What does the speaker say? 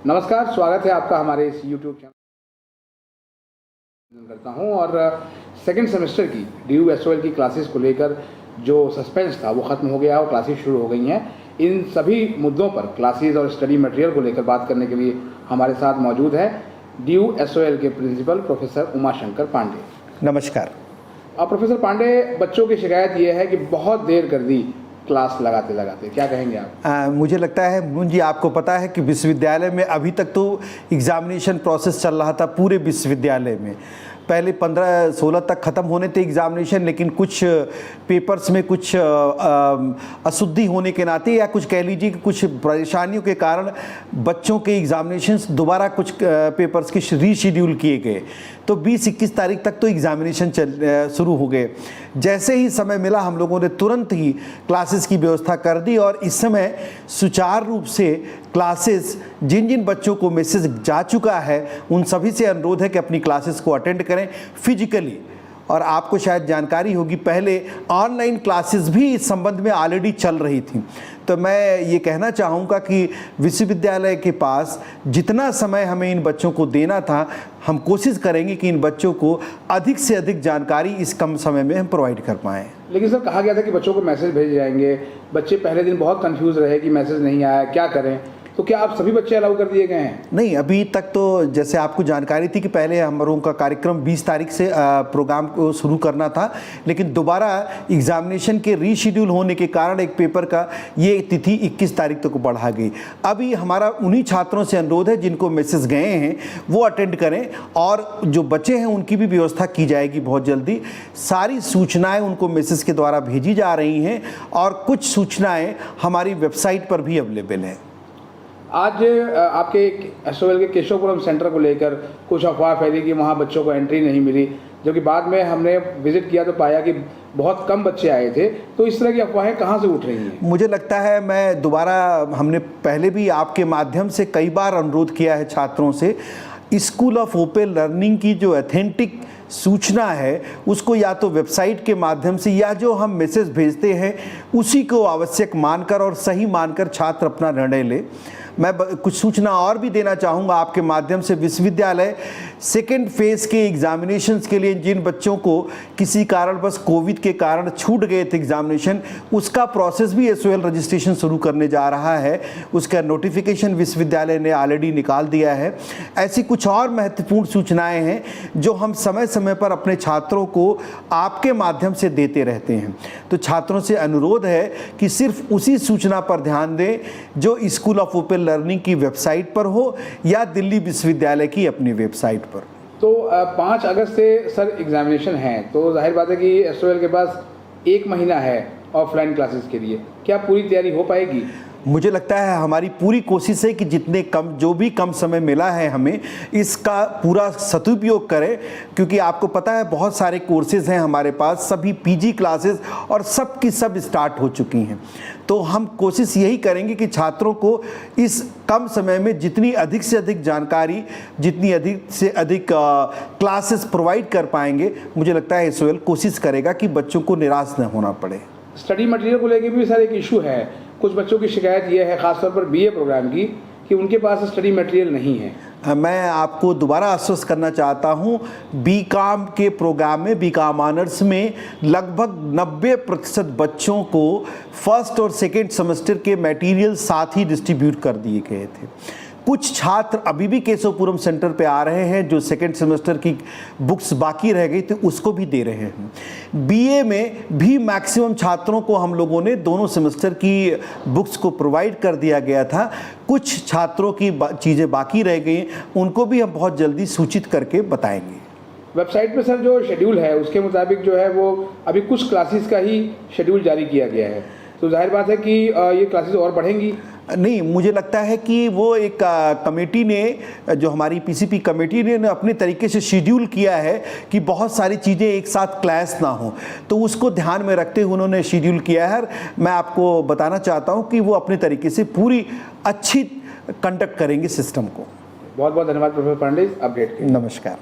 नमस्कार, स्वागत है आपका हमारे इस यूट्यूब चैनल करता हूं और सेकंड सेमेस्टर की DU-SOL की क्लासेस को लेकर जो सस्पेंस था वो ख़त्म हो गया और क्लासेस शुरू हो गई हैं। इन सभी मुद्दों पर क्लासेस और स्टडी मटेरियल को लेकर बात करने के लिए हमारे साथ मौजूद है DU-SOL के प्रिंसिपल प्रोफेसर उमाशंकर पांडे। नमस्कार। प्रोफेसर पांडे, बच्चों की शिकायत ये है कि बहुत देर कर दी क्लास लगाते लगाते, क्या कहेंगे आप? मुझे लगता है मुझे आपको पता है कि विश्वविद्यालय में अभी तक तो एग्ज़ामिनेशन प्रोसेस चल रहा था पूरे विश्वविद्यालय में। पहले 15-16 तक ख़त्म होने थे एग्ज़ामिनेशन, लेकिन कुछ पेपर्स में कुछ अशुद्धि होने के नाते या कुछ कह लीजिए कि कुछ परेशानियों के कारण बच्चों के एग्ज़ामिनेशंस दोबारा कुछ पेपर्स के रीशेड्यूल किए गए। तो 20-21 तारीख तक तो एग्ज़ामिनेशन शुरू हो गए। जैसे ही समय मिला हम लोगों ने तुरंत ही क्लासेस की व्यवस्था कर दी और इस समय सुचारू रूप से क्लासेस जिन जिन बच्चों को मैसेज जा चुका है उन सभी से अनुरोध है कि अपनी क्लासेस को अटेंड करें फिजिकली। और आपको शायद जानकारी होगी, पहले ऑनलाइन क्लासेस भी इस संबंध में ऑलरेडी चल रही थी। तो मैं ये कहना चाहूँगा कि विश्वविद्यालय के पास जितना समय हमें इन बच्चों को देना था, हम कोशिश करेंगे कि इन बच्चों को अधिक से अधिक जानकारी इस कम समय में हम प्रोवाइड कर पाएँ। लेकिन सर, कहा गया था कि बच्चों को मैसेज भेजे जाएंगे। बच्चे पहले दिन बहुत कंफ्यूज रहे कि मैसेज नहीं आया, क्या करें। तो क्या आप सभी बच्चे अलाउ कर दिए गए हैं? नहीं, अभी तक तो जैसे आपको जानकारी थी कि पहले हम लोगों का कार्यक्रम 20 तारीख से प्रोग्राम को शुरू करना था, लेकिन दोबारा एग्जामिनेशन के रीशेड्यूल होने के कारण एक पेपर का ये तिथि 21 तारीख तक बढ़ा गई। अभी हमारा उन्हीं छात्रों से अनुरोध है जिनको मैसेज गए हैं वो अटेंड करें और जो बच्चे हैं उनकी भी व्यवस्था की जाएगी बहुत जल्दी। सारी सूचनाएँ उनको मैसेज के द्वारा भेजी जा रही हैं और कुछ सूचनाएँ हमारी वेबसाइट पर भी अवेलेबल हैं। आज आपके SOL के केशवपुरम सेंटर को लेकर कुछ अफवाह फैली कि वहाँ बच्चों को एंट्री नहीं मिली, जबकि बाद में हमने विजिट किया तो पाया कि बहुत कम बच्चे आए थे। तो इस तरह की अफवाहें कहाँ से उठ रही हैं? मुझे लगता है मैं दोबारा, हमने पहले भी आपके माध्यम से कई बार अनुरोध किया है छात्रों से, स्कूल ऑफ ओपन लर्निंग की जो ऑथेंटिक सूचना है उसको या तो वेबसाइट के माध्यम से या जो हम मैसेज भेजते हैं उसी को आवश्यक मानकर और सही मानकर छात्र अपना निर्णय ले। मैं कुछ सूचना और भी देना चाहूँगा आपके माध्यम से। विश्वविद्यालय सेकेंड फेज़ के एग्ज़ामिनेशंस के लिए जिन बच्चों को किसी कारणवश कोविड के कारण छूट गए थे एग्ज़ामिनेशन, उसका प्रोसेस भी SOL रजिस्ट्रेशन शुरू करने जा रहा है। उसका नोटिफिकेशन विश्वविद्यालय ने ऑलरेडी निकाल दिया है। ऐसी कुछ और महत्वपूर्ण सूचनाएं हैं जो हम समय समय पर अपने छात्रों को आपके माध्यम से देते रहते हैं। तो छात्रों से अनुरोध है कि सिर्फ उसी सूचना पर ध्यान दें जो स्कूल ऑफ ओपन लर्निंग की वेबसाइट पर हो या दिल्ली विश्वविद्यालय की अपनी वेबसाइट पर। तो 5 अगस्त से सर एग्जामिनेशन है, तो जाहिर बात है कि SOL के पास 1 महीना है ऑफलाइन क्लासेस के लिए। क्या पूरी तैयारी हो पाएगी? मुझे लगता है हमारी पूरी कोशिश है कि जितने कम जो भी कम समय मिला है हमें इसका पूरा सदुपयोग करें, क्योंकि आपको पता है बहुत सारे कोर्सेज़ हैं हमारे पास, सभी PG क्लासेस और सब की सब स्टार्ट हो चुकी हैं। तो हम कोशिश यही करेंगे कि छात्रों को इस कम समय में जितनी अधिक से अधिक जानकारी, जितनी अधिक से अधिक क्लासेस प्रोवाइड कर पाएंगे, मुझे लगता है SOL कोशिश करेगा कि बच्चों को निराश न होना पड़े। स्टडी मटेरियल को लेकर भी सर एक इशू है। कुछ बच्चों की शिकायत ये है, ख़ासतौर पर BA प्रोग्राम की, कि उनके पास स्टडी मटेरियल नहीं है। मैं आपको दोबारा आश्वस्त करना चाहता हूँ, BCom के प्रोग्राम में, BCom ऑनर्स में लगभग 90% बच्चों को फर्स्ट और सेकेंड सेमेस्टर के मटेरियल साथ ही डिस्ट्रीब्यूट कर दिए गए थे। कुछ छात्र अभी भी केशवपुरम सेंटर पे आ रहे हैं जो सेकेंड सेमेस्टर की बुक्स बाकी रह गई थी उसको भी दे रहे हैं। BA में भी मैक्सिमम छात्रों को हम लोगों ने दोनों सेमेस्टर की बुक्स को प्रोवाइड कर दिया गया था। कुछ छात्रों की चीज़ें बाकी रह गई, उनको भी हम बहुत जल्दी सूचित करके बताएंगे। वेबसाइट पे सर जो शेड्यूल है उसके मुताबिक जो है वो अभी कुछ क्लासेस का ही शेड्यूल जारी किया गया है, तो जाहिर बात है कि ये क्लासेस और बढ़ेंगी। नहीं, मुझे लगता है कि वो एक कमेटी ने, जो हमारी PCP कमेटी ने अपने तरीके से शेड्यूल किया है कि बहुत सारी चीज़ें एक साथ क्लैश ना हो, तो उसको ध्यान में रखते हुए उन्होंने शेड्यूल किया है। मैं आपको बताना चाहता हूँ कि वो अपने तरीके से पूरी अच्छी कंडक्ट करेंगे सिस्टम को। बहुत बहुत धन्यवाद प्रोफेसर पांडे अपडेट के। नमस्कार।